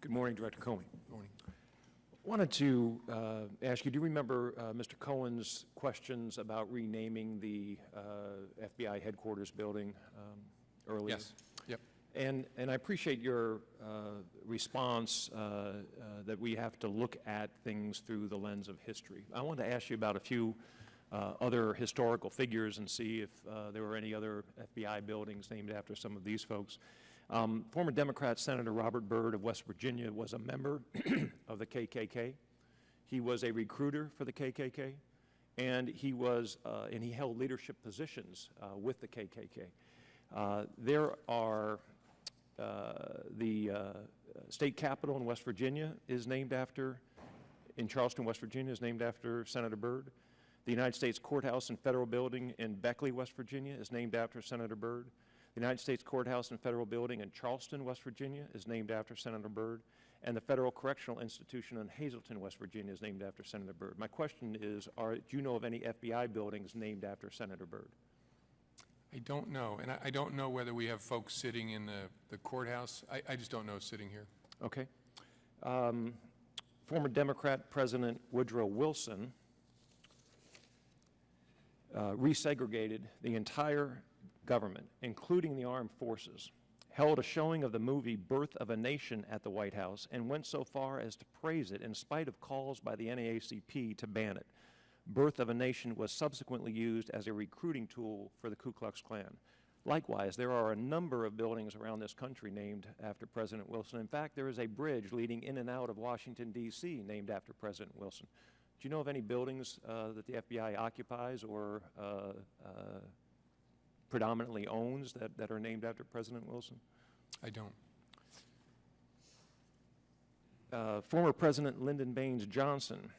Good morning, Director Comey. Good morning. Wanted to ask you, do you remember Mr. Cohen's questions about renaming the FBI headquarters building earlier? Yes. Yep. And I appreciate your response that we have to look at things through the lens of history. I wanted to ask you about a few other historical figures and see if there were any other FBI buildings named after some of these folks. Former Democrat Senator Robert Byrd of West Virginia was a member of the KKK. He was a recruiter for the KKK, and he held leadership positions with the KKK. There are the state capitol in West Virginia is named after, in Charleston, West Virginia, is named after Senator Byrd. The United States Courthouse and Federal Building in Beckley, West Virginia, is named after Senator Byrd. The United States Courthouse and Federal Building in Charleston, West Virginia, is named after Senator Byrd. And the Federal Correctional Institution in Hazleton, West Virginia, is named after Senator Byrd. My question is, do you know of any FBI buildings named after Senator Byrd? I don't know, and I don't know whether we have folks sitting in the courthouse. I just don't know sitting here. Okay. Former Democrat President Woodrow Wilson resegregated the entire government, including the armed forces, held a showing of the movie Birth of a Nation at the White House, and went so far as to praise it in spite of calls by the NAACP to ban it. Birth of a Nation was subsequently used as a recruiting tool for the Ku Klux Klan. Likewise, there are a number of buildings around this country named after President Wilson. In fact, there is a bridge leading in and out of Washington, D.C. named after President Wilson. Do you know of any buildings that the FBI occupies or predominantly owns that are named after President Wilson? I don't. Former President Lyndon Baines Johnson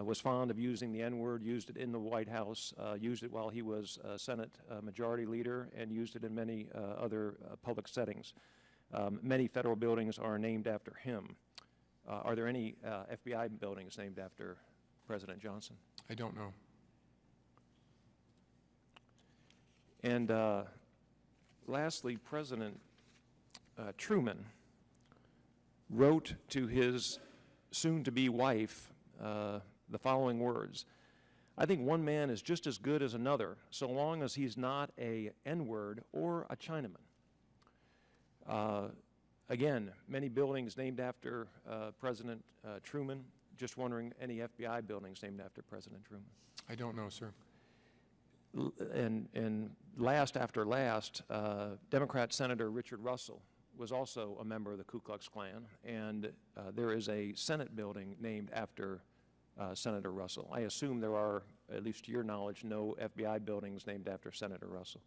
was fond of using the N-word, used it in the White House, used it while he was Senate Majority Leader, and used it in many other public settings. Many federal buildings are named after him. Are there any FBI buildings named after President Johnson? I don't know. And lastly, President Truman wrote to his soon-to-be wife the following words: "I think one man is just as good as another, so long as he's not a N-word or a Chinaman." Again, many buildings named after President Truman. Just wondering, any FBI buildings named after President Truman? I don't know, sir. And last after last, Democrat Senator Richard Russell was also a member of the Ku Klux Klan, and there is a Senate building named after Senator Russell. I assume there are, at least to your knowledge, no FBI buildings named after Senator Russell.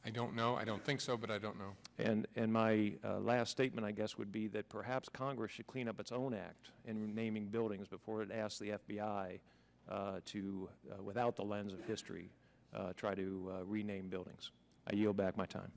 I don't know. I don't think so, but I don't know. And my last statement, I guess, would be that perhaps Congress should clean up its own act in naming buildings before it asks the FBI to, without the lens of history, try to rename buildings. I yield back my time.